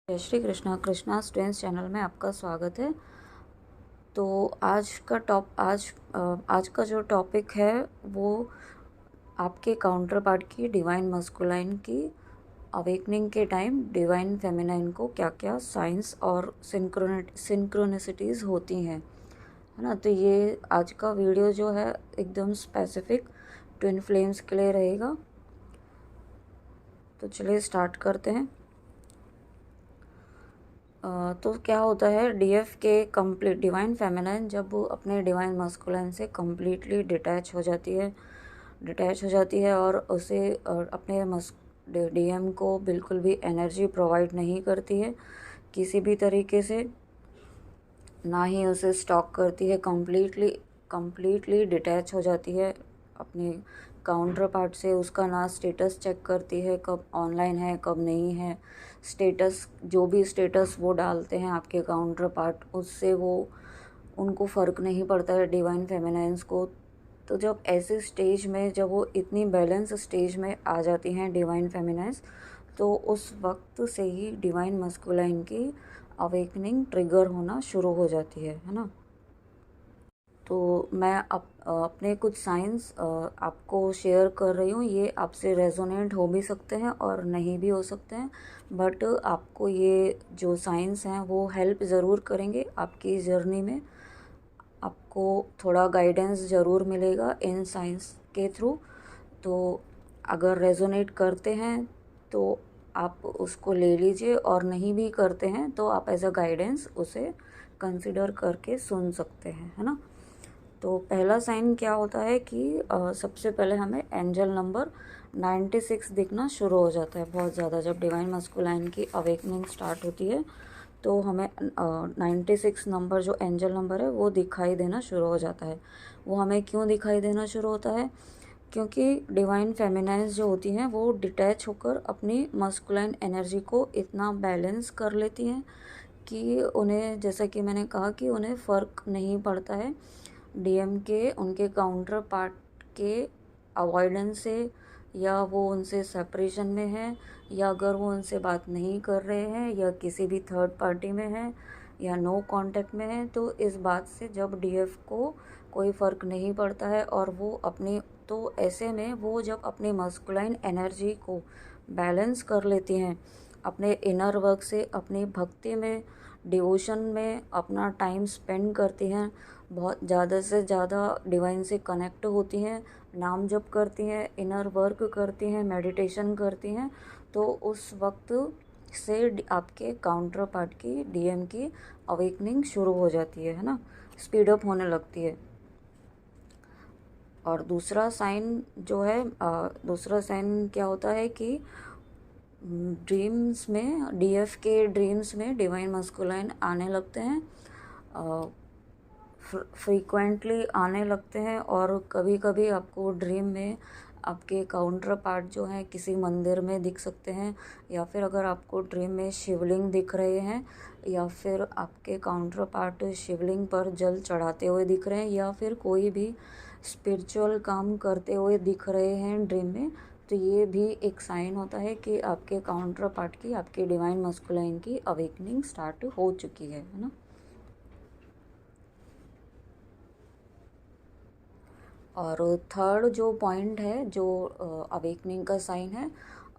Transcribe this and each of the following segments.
जय Shri Krishna. Krishna strength channel में आपका स्वागत है। तो आज का जो टॉपिक है वो आपके काउंटर पार्ट की डिवाइन मस्कुलाइन की अवेकनिंग के टाइम डिवाइन फेमिनाइन को क्या क्या साइंस और सिंक्रोनिसिटीज़ होती हैं, है ना। तो ये आज का वीडियो जो है एकदम स्पेसिफिक ट्विन फ्लेम्स के लिए रहेगा। तो चलिए स्टार्ट करते हैं। तो क्या होता है, डीएफ के कंप्लीट डिवाइन फेमिनाइन जब वो अपने डिवाइन मस्कुलाइन से कम्प्लीटली डिटैच हो जाती है और उसे अपने डीएम को बिल्कुल भी एनर्जी प्रोवाइड नहीं करती है किसी भी तरीके से, ना ही उसे स्टॉक करती है। कम्प्लीटली डिटैच हो जाती है अपने काउंटर पार्ट से। उसका ना स्टेटस चेक करती है कब ऑनलाइन है कब नहीं है। स्टेटस जो भी स्टेटस वो डालते हैं आपके काउंटर पार्ट, उससे वो उनको फ़र्क नहीं पड़ता है डिवाइन फेमिनाइंस को। तो जब ऐसे स्टेज में, जब वो इतनी बैलेंस स्टेज में आ जाती हैं डिवाइन फेमिनाइंस, तो उस वक्त से ही डिवाइन मस्कुलाइन की अवेकनिंग ट्रिगर होना शुरू हो जाती है ना। तो मैं अपने कुछ साइंस आपको शेयर कर रही हूँ। ये आपसे रेजोनेट हो भी सकते हैं और नहीं भी हो सकते हैं, बट आपको ये जो साइंस हैं वो हेल्प ज़रूर करेंगे आपकी जर्नी में। आपको थोड़ा गाइडेंस ज़रूर मिलेगा इन साइंस के थ्रू। तो अगर रेजोनेट करते हैं तो आप उसको ले लीजिए, और नहीं भी करते हैं तो आप एज अ गाइडेंस उसे कंसिडर करके सुन सकते हैं, है ना। तो पहला साइन क्या होता है कि सबसे पहले हमें एंजल नंबर 96 दिखना शुरू हो जाता है बहुत ज़्यादा। जब डिवाइन मस्कुलाइन की अवेकनिंग स्टार्ट होती है तो हमें 96 नंबर जो एंजल नंबर है वो दिखाई देना शुरू हो जाता है। वो हमें क्यों दिखाई देना शुरू होता है? क्योंकि डिवाइन फेमिनाइन्स जो होती हैं वो डिटैच होकर अपनी मस्कुलाइन एनर्जी को इतना बैलेंस कर लेती हैं कि उन्हें, जैसा कि मैंने कहा, कि उन्हें फ़र्क नहीं पड़ता है डीएम के उनके काउंटर पार्ट के अवॉइडेंस से, या वो उनसे सेपरेशन में है, या अगर वो उनसे बात नहीं कर रहे हैं या किसी भी थर्ड पार्टी में है या नो कांटेक्ट में है। तो इस बात से जब डीएफ को कोई फ़र्क नहीं पड़ता है और वो अपनी, तो ऐसे में वो जब अपनी मस्कुलाइन एनर्जी को बैलेंस कर लेती हैं, अपने इनर वर्क से, अपनी भक्ति में, डिवोशन में अपना टाइम स्पेंड करती हैं, बहुत ज़्यादा से ज़्यादा डिवाइन से कनेक्ट होती हैं, नाम जप करती हैं, इनर वर्क करती हैं, मेडिटेशन करती हैं, तो उस वक्त से आपके काउंटर पार्ट की डीएम की अवेकनिंग शुरू हो जाती है ना, स्पीड अप होने लगती है। और दूसरा साइन जो है, दूसरा साइन क्या होता है कि ड्रीम्स में, डीएफ के ड्रीम्स में डिवाइन मस्कुलाइन आने लगते हैं, फ्रीक्वेंटली आने लगते हैं। और कभी कभी आपको ड्रीम में आपके काउंटर पार्ट जो हैं किसी मंदिर में दिख सकते हैं, या फिर अगर आपको ड्रीम में शिवलिंग दिख रहे हैं, या फिर आपके काउंटर पार्ट शिवलिंग पर जल चढ़ाते हुए दिख रहे हैं, या फिर कोई भी स्पिरिचुअल काम करते हुए दिख रहे हैं ड्रीम में, तो ये भी एक साइन होता है कि आपके काउंटर पार्ट की, आपके डिवाइन मस्कुलाइन की अवेकनिंग स्टार्ट हो चुकी है ना। और थर्ड जो पॉइंट है, जो अवेकनिंग का साइन है,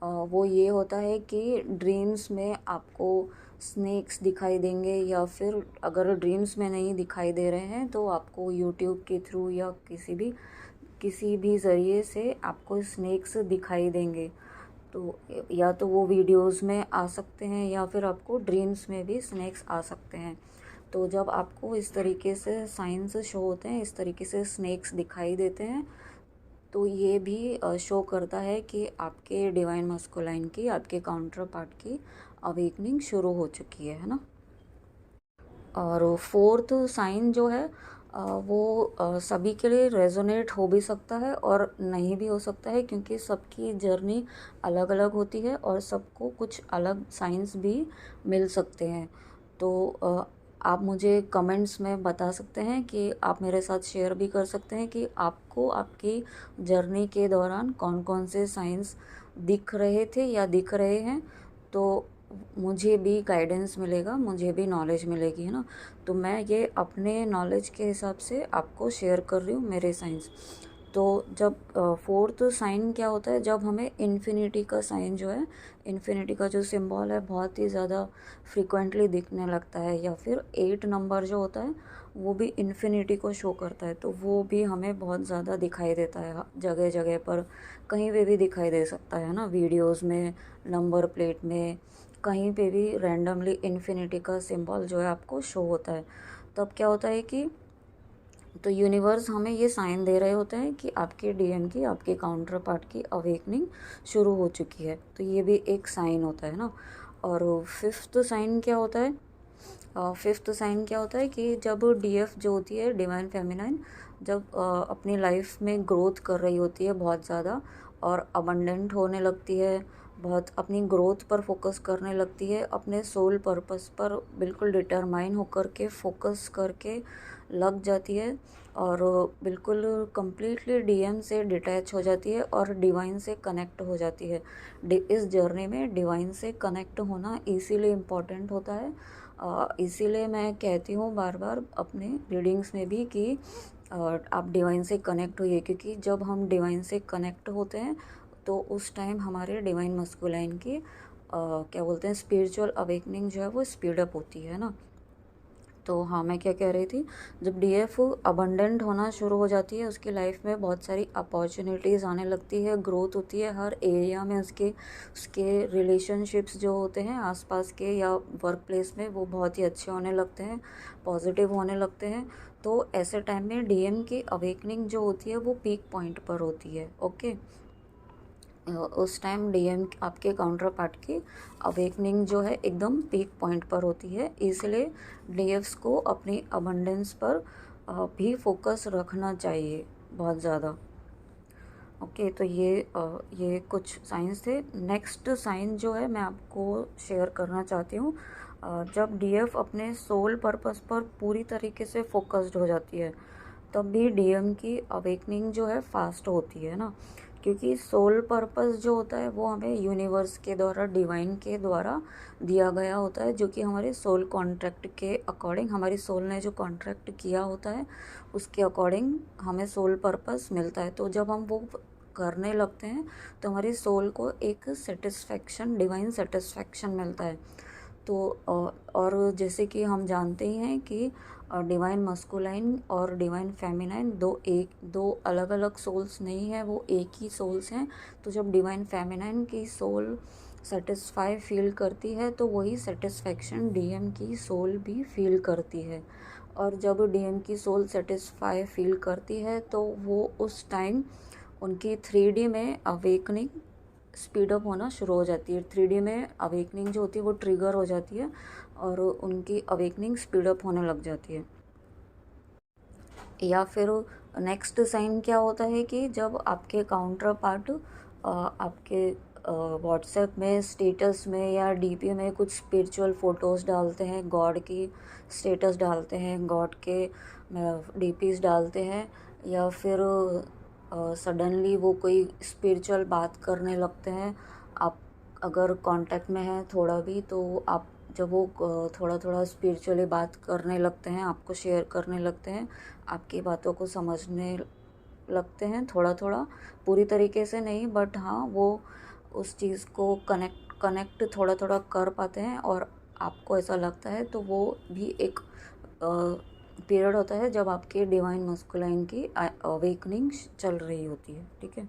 वो ये होता है कि ड्रीम्स में आपको स्नेक्स दिखाई देंगे, या फिर अगर ड्रीम्स में नहीं दिखाई दे रहे हैं तो आपको यूट्यूब के थ्रू या किसी भी ज़रिए से आपको स्नेक्स दिखाई देंगे। तो या तो वो वीडियोस में आ सकते हैं, या फिर आपको ड्रीम्स में भी स्नेक्स आ सकते हैं। तो जब आपको इस तरीके से साइंस शो होते हैं, इस तरीके से स्नेक्स दिखाई देते हैं, तो ये भी शो करता है कि आपके डिवाइन मस्कुलाइन की, आपके काउंटर पार्ट की अवेकनिंग शुरू हो चुकी है ना। और फोर्थ साइन जो है, वो सभी के लिए रेजोनेट हो भी सकता है और नहीं भी हो सकता है, क्योंकि सबकी जर्नी अलग अलग होती है और सबको कुछ अलग साइंस भी मिल सकते हैं। तो आप मुझे कमेंट्स में बता सकते हैं, कि आप मेरे साथ शेयर भी कर सकते हैं कि आपको आपकी जर्नी के दौरान कौन कौन से साइंस दिख रहे थे या दिख रहे हैं। तो मुझे भी गाइडेंस मिलेगा, मुझे भी नॉलेज मिलेगी, है ना। तो मैं ये अपने नॉलेज के हिसाब से आपको शेयर कर रही हूँ मेरे साइंस। तो जब फोर्थ साइन क्या होता है, जब हमें इन्फिनिटी का साइन जो है, इन्फिनिटी का जो सिंबल है बहुत ही ज़्यादा फ्रिक्वेंटली दिखने लगता है, या फिर 8 नंबर जो होता है वो भी इन्फिनिटी को शो करता है, तो वो भी हमें बहुत ज़्यादा दिखाई देता है जगह जगह पर, कहीं पे भी दिखाई दे सकता है ना, वीडियोस में, नंबर प्लेट में, कहीं पे भी रैंडमली इन्फिनिटी का सिंबल जो है आपको शो होता है। तब क्या होता है कि तो यूनिवर्स हमें ये साइन दे रहे होते हैं कि आपके डीएम की, आपके काउंटर पार्ट की अवेकनिंग शुरू हो चुकी है, तो ये भी एक साइन होता है ना। और फिफ्थ साइन क्या होता है, फिफ्थ साइन क्या होता है कि जब डीएफ जो होती है, डिवाइन फेमिनाइन, जब अपनी लाइफ में ग्रोथ कर रही होती है बहुत ज़्यादा, और अबंडेंट होने लगती है, बहुत अपनी ग्रोथ पर फोकस करने लगती है, अपने सोल पर्पस पर बिल्कुल डिटरमाइन होकर के फोकस करके लग जाती है, और बिल्कुल कंप्लीटली डीएम से डिटैच हो जाती है और डिवाइन से कनेक्ट हो जाती है। इस जर्नी में डिवाइन से कनेक्ट होना इसीलिए इम्पॉर्टेंट होता है। इसीलिए मैं कहती हूँ बार बार अपने रीडिंग्स में भी कि आप डिवाइन से कनेक्ट होइए, क्योंकि जब हम डिवाइन से कनेक्ट होते हैं तो उस टाइम हमारे डिवाइन मस्कुलाइन की क्या बोलते हैं, स्पिरिचुअल अवेकनिंग जो है वो स्पीड अप होती है ना। तो हाँ, मैं क्या कह रही थी, जब डीएफ अबंडेंट होना शुरू हो जाती है, उसकी लाइफ में बहुत सारी अपॉर्चुनिटीज़ आने लगती है, ग्रोथ होती है हर एरिया में, उसके उसके रिलेशनशिप्स जो होते हैं आसपास के या वर्क प्लेस में, वो बहुत ही अच्छे होने लगते हैं, पॉजिटिव होने लगते हैं। तो ऐसे टाइम में डीएम की अवेकनिंग जो होती है वो पीक पॉइंट पर होती है। ओके, उस टाइम डीएम आपके काउंटर पार्ट की अवेकनिंग जो है एकदम पीक पॉइंट पर होती है, इसलिए डीएफ्स को अपनी अबंडेंस पर भी फोकस रखना चाहिए बहुत ज़्यादा। ओके, तो ये कुछ साइंस थे। नेक्स्ट साइन जो है मैं आपको शेयर करना चाहती हूँ, जब डीएफ अपने सोल पर्पस पर पूरी तरीके से फोकस्ड हो जाती है, तब भी डीएम की अवेकनिंग जो है फास्ट होती है ना, क्योंकि सोल पर्पस जो होता है वो हमें यूनिवर्स के द्वारा, डिवाइन के द्वारा दिया गया होता है, जो कि हमारे सोल कॉन्ट्रैक्ट के अकॉर्डिंग, हमारी सोल ने जो कॉन्ट्रैक्ट किया होता है उसके अकॉर्डिंग हमें सोल पर्पस मिलता है। तो जब हम वो करने लगते हैं तो हमारी सोल को एक सेटिस्फैक्शन, डिवाइन सेटिस्फैक्शन मिलता है। तो और जैसे कि हम जानते ही हैं कि डिवाइन मस्कुलाइन और डिवाइन फेमिनाइन दो अलग अलग सोल्स नहीं है, वो एक ही सोल्स हैं। तो जब डिवाइन फेमिनाइन की सोल सेटिस्फाई फील करती है तो वही सेटिस्फैक्शन डीएम की सोल भी फील करती है, और जब डीएम की सोल सेटिस्फाई फील करती है तो वो उस टाइम उनकी 3D में अवेकनिंग स्पीडअप होना शुरू हो जाती है। 3D में अवेकनिंग जो होती है वो ट्रिगर हो जाती है और उनकी अवेकनिंग स्पीडअप होने लग जाती है। या फिर नेक्स्ट साइन क्या होता है कि जब आपके काउंटर पार्ट आपके व्हाट्सएप में स्टेटस में या डीपी में कुछ स्पिरिचुअल फ़ोटोज़ डालते हैं, गॉड की स्टेटस डालते हैं, गॉड के डीपीज़ डालते हैं, या फिर सडनली वो कोई स्पिरिचुअल बात करने लगते हैं, आप अगर कांटेक्ट में हैं थोड़ा भी, तो आप जब वो थोड़ा थोड़ा स्पिरिचुअली बात करने लगते हैं, आपको शेयर करने लगते हैं, आपकी बातों को समझने लगते हैं थोड़ा थोड़ा, पूरी तरीके से नहीं, बट हाँ वो उस चीज़ को कनेक्ट थोड़ा थोड़ा कर पाते हैं और आपको ऐसा लगता है, तो वो भी एक पीरियड होता है जब आपके डिवाइन मस्कुलाइन की अवेकनिंग चल रही होती है। ठीक है।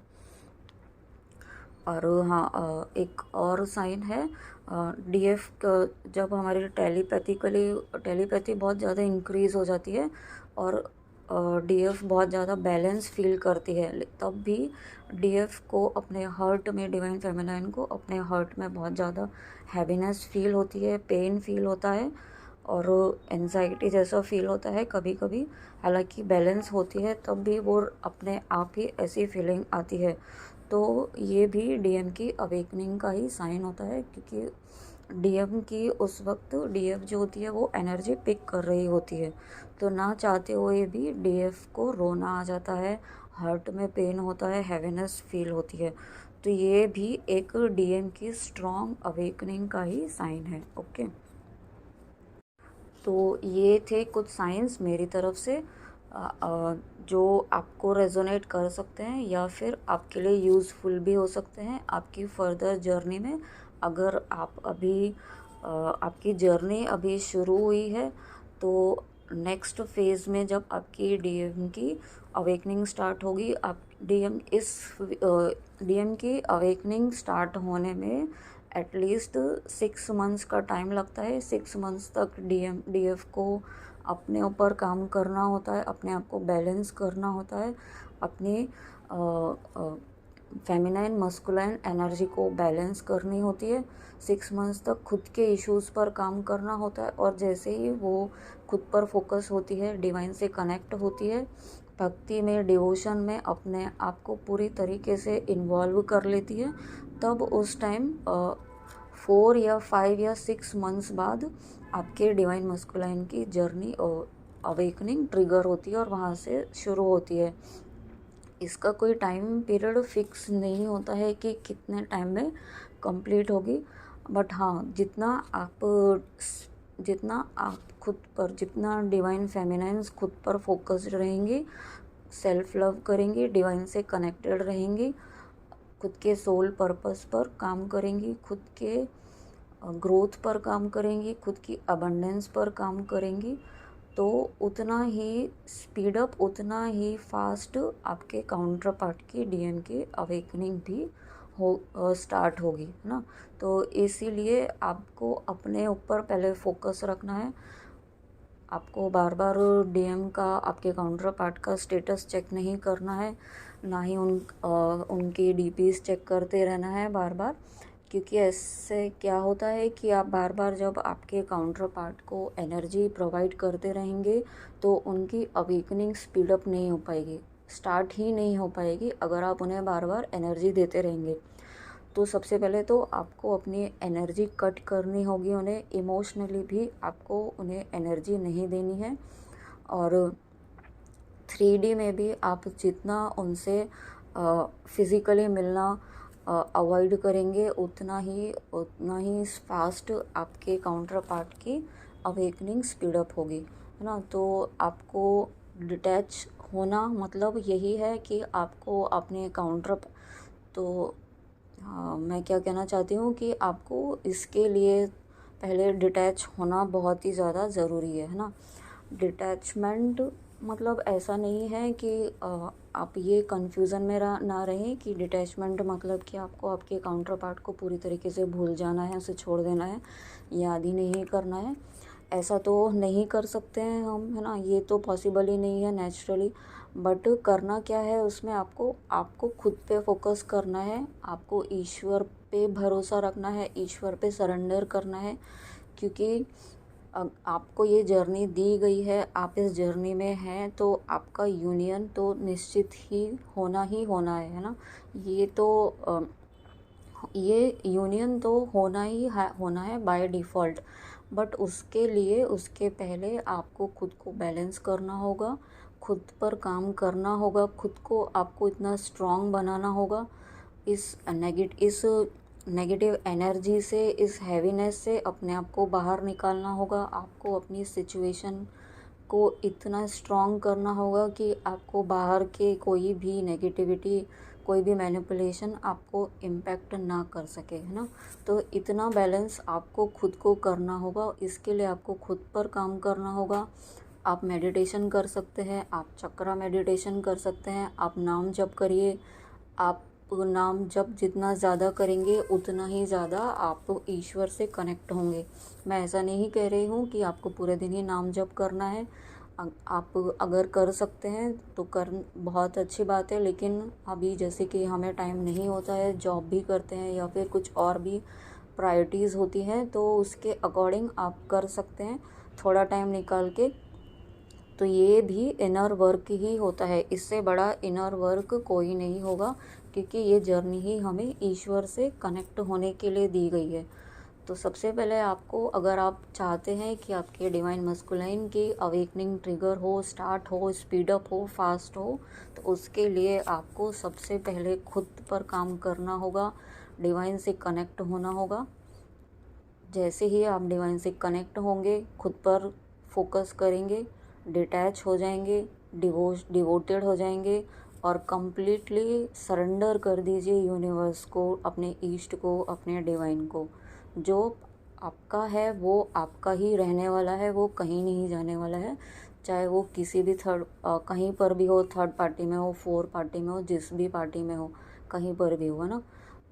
और हाँ, एक और साइन है डीएफ जब हमारी टेलीपैथी बहुत ज़्यादा इंक्रीज़ हो जाती है और डीएफ बहुत ज़्यादा बैलेंस फील करती है, तब भी डीएफ को अपने हर्ट में, डिवाइन फेमिनाइन को अपने हर्ट में बहुत ज़्यादा हैवीनेस फील होती है, पेन फील होता है और एनजाइटी जैसा फील होता है कभी कभी। हालांकि बैलेंस होती है तब भी वो अपने आप ही ऐसी फीलिंग आती है। तो ये भी डीएम की अवेकनिंग का ही साइन होता है, क्योंकि डीएम की उस वक्त डीएफ जो होती है वो एनर्जी पिक कर रही होती है, तो ना चाहते हुए भी डीएफ को रोना आ जाता है, हार्ट में पेन होता है, हैवीनेस फील होती है। तो ये भी एक डीएम की स्ट्रॉन्ग अवेकनिंग का ही साइन है। ओके, तो ये थे कुछ साइंस मेरी तरफ से जो आपको रेजोनेट कर सकते हैं या फिर आपके लिए यूज़फुल भी हो सकते हैं आपकी फर्दर जर्नी में। अगर आप अभी आपकी जर्नी अभी शुरू हुई है तो नेक्स्ट फेज़ में जब आपकी डीएम की अवेकनिंग स्टार्ट होगी, आप डीएम की अवेकनिंग स्टार्ट होने में एटलीस्ट 6 मंथ्स का टाइम लगता है। 6 मंथ्स तक डीएफ को अपने ऊपर काम करना होता है, अपने आप को बैलेंस करना होता है, अपनी फेमिनाइन मस्कुलाइन एनर्जी को बैलेंस करनी होती है। 6 मंथ्स तक खुद के इश्यूज़ पर काम करना होता है, और जैसे ही वो खुद पर फोकस होती है, डिवाइन से कनेक्ट होती है, भक्ति में, डिवोशन में अपने आप को पूरी तरीके से इन्वॉल्व कर लेती है, तब उस टाइम 4 या 5 या 6 मंथ्स बाद आपके डिवाइन मस्कुलाइन की जर्नी अवेकनिंग ट्रिगर होती है और वहाँ से शुरू होती है। इसका कोई टाइम पीरियड फिक्स नहीं होता है कि कितने टाइम में कंप्लीट होगी, बट हाँ, जितना आप खुद पर, जितना डिवाइन फेमिनाइन्स खुद पर फोकस्ड रहेंगी, सेल्फ लव करेंगी, डिवाइन से कनेक्टेड रहेंगी, खुद के सोल पर्पस पर काम करेंगी, खुद के ग्रोथ पर काम करेंगी, खुद की अबंडेंस पर काम करेंगी, तो उतना ही स्पीड अप, उतना ही फास्ट आपके काउंटर पार्ट की डीएम की अवेकनिंग भी स्टार्ट होगी, है ना। तो इसीलिए आपको अपने ऊपर पहले फोकस रखना है। आपको बार बार डीएम का, आपके काउंटर पार्ट का स्टेटस चेक नहीं करना है, ना ही उनकी डीपीज चेक करते रहना है बार बार, क्योंकि ऐसे क्या होता है कि आप बार बार जब आपके काउंटर पार्ट को एनर्जी प्रोवाइड करते रहेंगे तो उनकी अवेकनिंग स्पीडअप नहीं हो पाएगी, स्टार्ट ही नहीं हो पाएगी अगर आप उन्हें बार बार एनर्जी देते रहेंगे। तो सबसे पहले तो आपको अपनी एनर्जी कट करनी होगी, उन्हें इमोशनली भी आपको उन्हें एनर्जी नहीं देनी है। और 3D में भी आप जितना उनसे फिज़िकली मिलना अवॉइड करेंगे, उतना ही फास्ट आपके काउंटर पार्ट की अवेकनिंग स्पीडअप होगी, है ना। तो आपको डिटैच होना मतलब यही है कि आपको अपने तो मैं क्या कहना चाहती हूँ कि आपको इसके लिए पहले डिटैच होना बहुत ही ज़्यादा ज़रूरी है ना। डिटैचमेंट मतलब ऐसा नहीं है कि आप ये कन्फ्यूज़न में ना रहें कि डिटैचमेंट मतलब कि आपको आपके काउंटर पार्ट को पूरी तरीके से भूल जाना है, उसे छोड़ देना है, याद ही नहीं करना है। ऐसा तो नहीं कर सकते हैं हम, है ना, ये तो पॉसिबल ही नहीं है नेचुरली। बट करना क्या है उसमें, आपको खुद पे फोकस करना है, आपको ईश्वर पे भरोसा रखना है, ईश्वर पे सरेंडर करना है, क्योंकि आपको ये जर्नी दी गई है, आप इस जर्नी में हैं, तो आपका यूनियन तो निश्चित ही होना है ना। ये यूनियन तो होना है बाय डिफ़ॉल्ट। बट उसके लिए, उसके पहले आपको खुद को बैलेंस करना होगा, खुद पर काम करना होगा, खुद को आपको इतना स्ट्रॉन्ग बनाना होगा, इस नेगेटिव एनर्जी से, इस हैवीनेस से अपने आप को बाहर निकालना होगा। आपको अपनी सिचुएशन को इतना स्ट्रॉन्ग करना होगा कि आपको बाहर के कोई भी नेगेटिविटी, कोई भी मैनिपुलेशन आपको इम्पैक्ट ना कर सके, है ना। तो इतना बैलेंस आपको खुद को करना होगा, इसके लिए आपको खुद पर काम करना होगा। आप मेडिटेशन कर सकते हैं, आप चक्रा मेडिटेशन कर सकते हैं, आप नाम जप करिए। आप नाम जप जितना ज़्यादा करेंगे उतना ही ज़्यादा आप ईश्वर से कनेक्ट होंगे। मैं ऐसा नहीं कह रही हूँ कि आपको पूरे दिन ही नाम जप करना है, आप अगर कर सकते हैं तो बहुत अच्छी बात है, लेकिन अभी जैसे कि हमें टाइम नहीं होता है, जॉब भी करते हैं या फिर कुछ और भी प्रायोरिटीज़ होती हैं, तो उसके अकॉर्डिंग आप कर सकते हैं थोड़ा टाइम निकाल के। तो ये भी इनर वर्क ही होता है, इससे बड़ा इनर वर्क कोई नहीं होगा, क्योंकि ये जर्नी ही हमें ईश्वर से कनेक्ट होने के लिए दी गई है। तो सबसे पहले आपको, अगर आप चाहते हैं कि आपके डिवाइन मस्कुलाइन की अवेकनिंग ट्रिगर हो, स्टार्ट हो, स्पीड अप हो, फास्ट हो, तो उसके लिए आपको सबसे पहले खुद पर काम करना होगा, डिवाइन से कनेक्ट होना होगा। जैसे ही आप डिवाइन से कनेक्ट होंगे, खुद पर फोकस करेंगे, डिटैच हो जाएंगे, डिवोटेड हो जाएंगे और कंप्लीटली सरेंडर कर दीजिए यूनिवर्स को, अपने ईस्ट को, अपने डिवाइन को। जो आपका है वो आपका ही रहने वाला है, वो कहीं नहीं जाने वाला है, चाहे वो किसी भी कहीं पर भी हो, थर्ड पार्टी में हो, फोर पार्टी में हो, जिस भी पार्टी में हो, कहीं पर भी हो ना।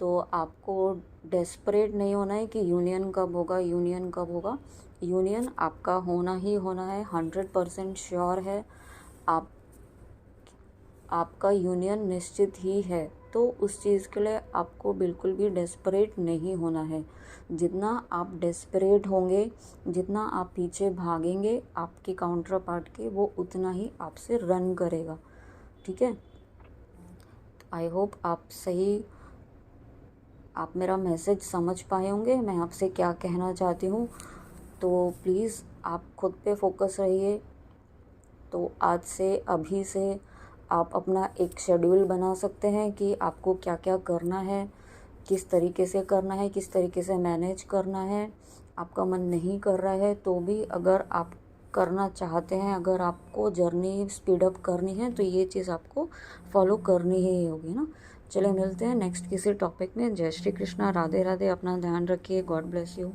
तो आपको डेस्परेट नहीं होना है कि यूनियन कब होगा, यूनियन कब होगा। यूनियन आपका होना ही होना है, 100% श्योर है। आपका यूनियन निश्चित ही है। तो उस चीज़ के लिए आपको बिल्कुल भी डेस्परेट नहीं होना है। जितना आप डेस्परेट होंगे, जितना आप पीछे भागेंगे आपके काउंटर पार्ट के, वो उतना ही आपसे रन करेगा। ठीक है, आई होप आप मेरा मैसेज समझ पाए होंगे, मैं आपसे क्या कहना चाहती हूँ। तो प्लीज़ आप खुद पे फोकस रहिए। तो आज से, अभी से आप अपना एक शेड्यूल बना सकते हैं कि आपको क्या क्या करना है, किस तरीके से करना है, किस तरीके से मैनेज करना है। आपका मन नहीं कर रहा है तो भी, अगर आप करना चाहते हैं, अगर आपको जर्नी स्पीड अप करनी है, तो ये चीज़ आपको फॉलो करनी ही होगी ना। चलिए मिलते हैं नेक्स्ट किसी टॉपिक में। जय श्री कृष्णा, राधे राधे, अपना ध्यान रखिए, गॉड ब्लेस यू।